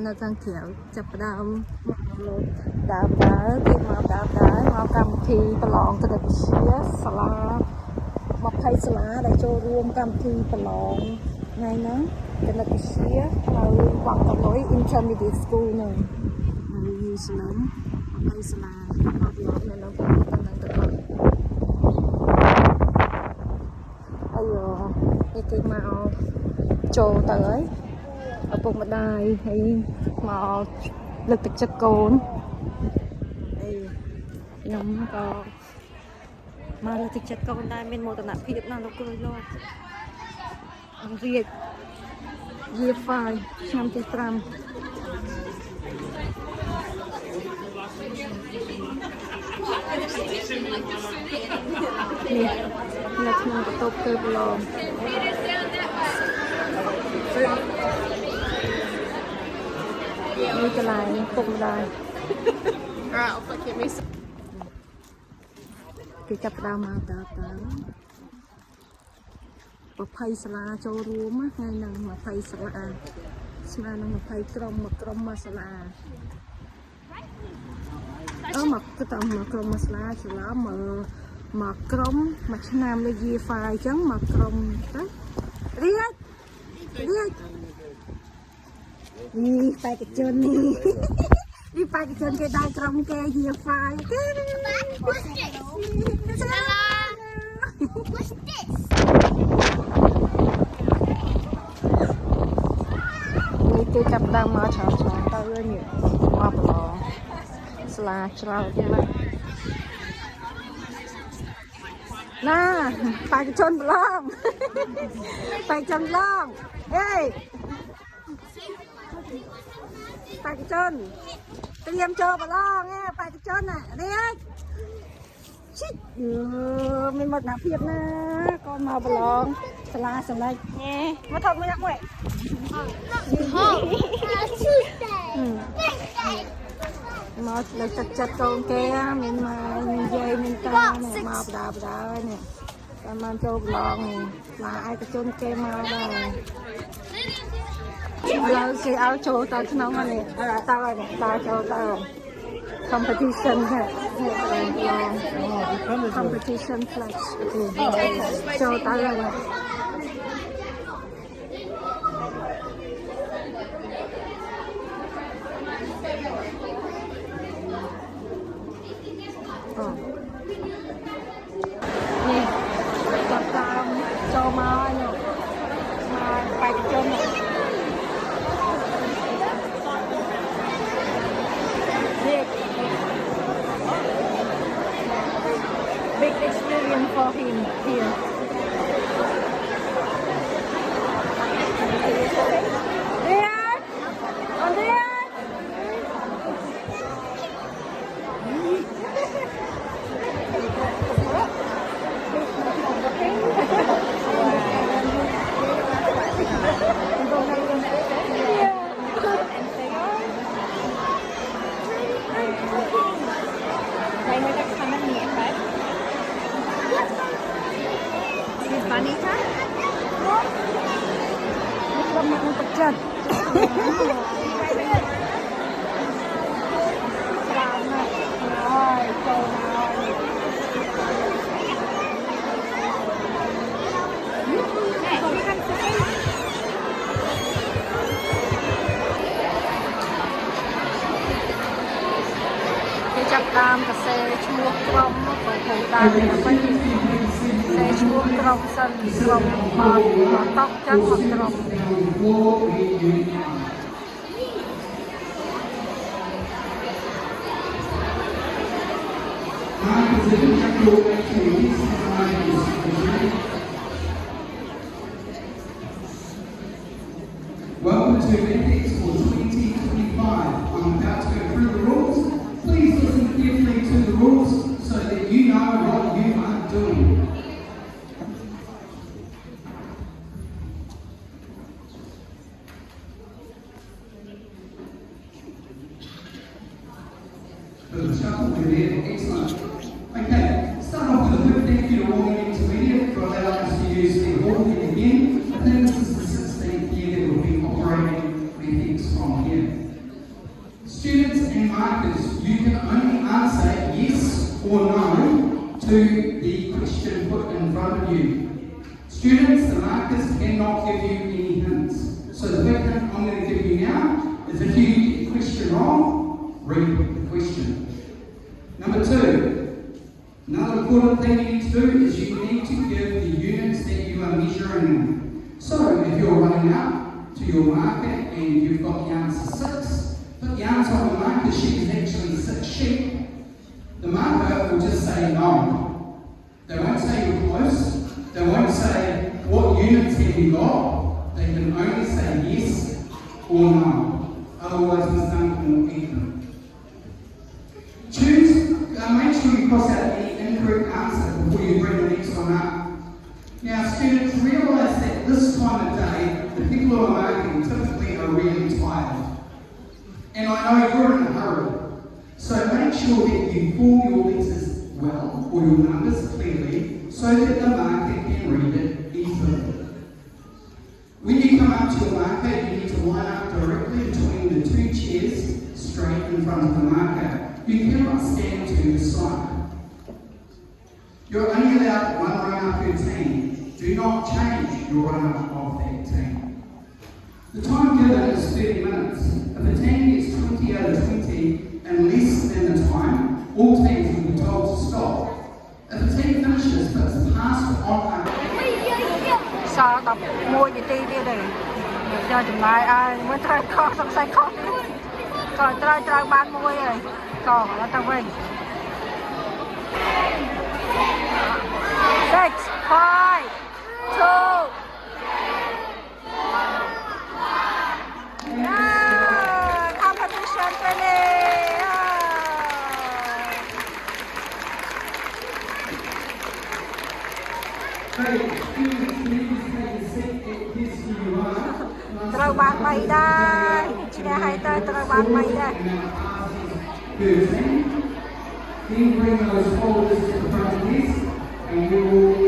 នៅខាងក្រៅចាប់ផ្ដើមលោតដើមដើរគេមកដើមដើរមកកម្មវិធីប្រឡងគណិតវិទ្យាសាលា20សាលាដែលចូលរួមកម្មវិធីប្រឡងថ្ងៃហ្នឹងគណិតវិទ្យានៅវត្តកលុយ Intermediate School ហ្នឹងនៅញូហ្សេឡង់20សាលាមកយកនៅក្នុងហ្នឹងទៅអត់អាយគេមកចូលទៅហើយឪពុកម្ដាយហើយមកលើកទឹកចិត្តកូនហើយខ្ញុំក៏មកលើកទឹកចិត្តកូនដែរមានមោទនភាពណាស់លោកគ្រូលោករៀបYear 5ឆ្នាំទី5នេះនៅក្នុងបន្ទប់គឺប្រឡងនេះកន្លែងពុកម្ដាយគេចាប់ផ្ដើមមកដើរ20សាលាចូលរួមថ្ងៃហ្នឹង20សាលាស្មើនឹង20ក្រុមមួយក្រុមមួយសាលាមកគឺតាមមួយក្រុមមួយសាលាច្រឡំមកក្រុមមួយឆ្នាំលើ Year 5អញ្ចឹងមកក្រុមទៅរៀបនេះបេក្ខជននេះបេក្ខជនគេដែរក្រុមគេ Year 5គេ What's this? នេះគេចាប់ដើមមកច្រើនទៅនេះមកប្រឡងស្លាច្រើនណាស់ណាបេក្ខជនប្រឡងបេក្ខជនប្រឡងហេបេក្ខជនត្រៀមចូលប្រឡងបេក្ខជនណានេះជីមានមោទនភាពណាកូនមកប្រឡងសាលាសម្លេចមកថតមួយមួយមកលើកទឹកចិត្តកូនគេមានមកនិយាយមានតាមកបដានេះតាមបានចូលប្រឡងនេះឡាឯកជនគេមកដែរឥឡូវគេឲ្យចូលទៅក្នុងនេះតើចូលទៅcompetition ហ៎ competition flash ចូលទៅហើយនេះចាប់តាមចូលមកហើយមកបេក្ខជនbig experience for him here. Rian! On Rian! Vanita? Bukan mau pecat. Selamat. Rồi, câu nào. Cái chập tam cả xe chua crom của thầy tam là phải xe chua crom sân crom mọt tóc chắc hoặc crom Welcome to Olympics for 2025. I'm about to go through the rules. Please listen carefully to the rules so that you know what you are doing. Excellent. Okay, start off with a 15th year all intermediate for allowing us to use the hall again. I think this is the 16th year that we'll be operating with from here. to the question put in front of you. Students, the markers cannot give you any hints. So the big hint I'm going to give you now is if you get the question wrong, read the question. Number 2, another important thing you need to do is you need to give the units that you are measuring in. So if you're running up to your marker and you've got the answer 6, but the answer on the marker sheet is actually 6 sheep, the marker will just say no. They won't say you're close. They won't say what units have you got. They can only say yes or no. Otherwise, Ms. Duncan will eat them. Make sure you cross out any incorrect answer before you bring the next one up. Now, students, realise that this time of day, the people who are marking typically are really tired. And I know you're in a hurry. So make sure that you form your letters well, or your numbers clearly, so that the marker can read it easily. When you come up to your marker, you need to line up directly between the 2 chairs straight in front of the marker. You cannot stand to the side. You're only allowed 1 runner per team. Do not change your runner of that team. The time given is 30 minutes. If a team gets 20 out of 20 and less than the time, all teams will be told to stop. If a team finishes but is passed on a សល់11នាទីទៀតទេយកចំណាយឲ្យមើលត្រូវខុសសង្ស័យខុសក៏ត្រូវបានមួយហើយក៏ឥឡូវទៅវិញ 6 5 2 competition finish.ត្រូវបាន3ដែរឈ្នះហើយទៅត្រូវបាន3ដែរ Then bring those folders to the front of this and you will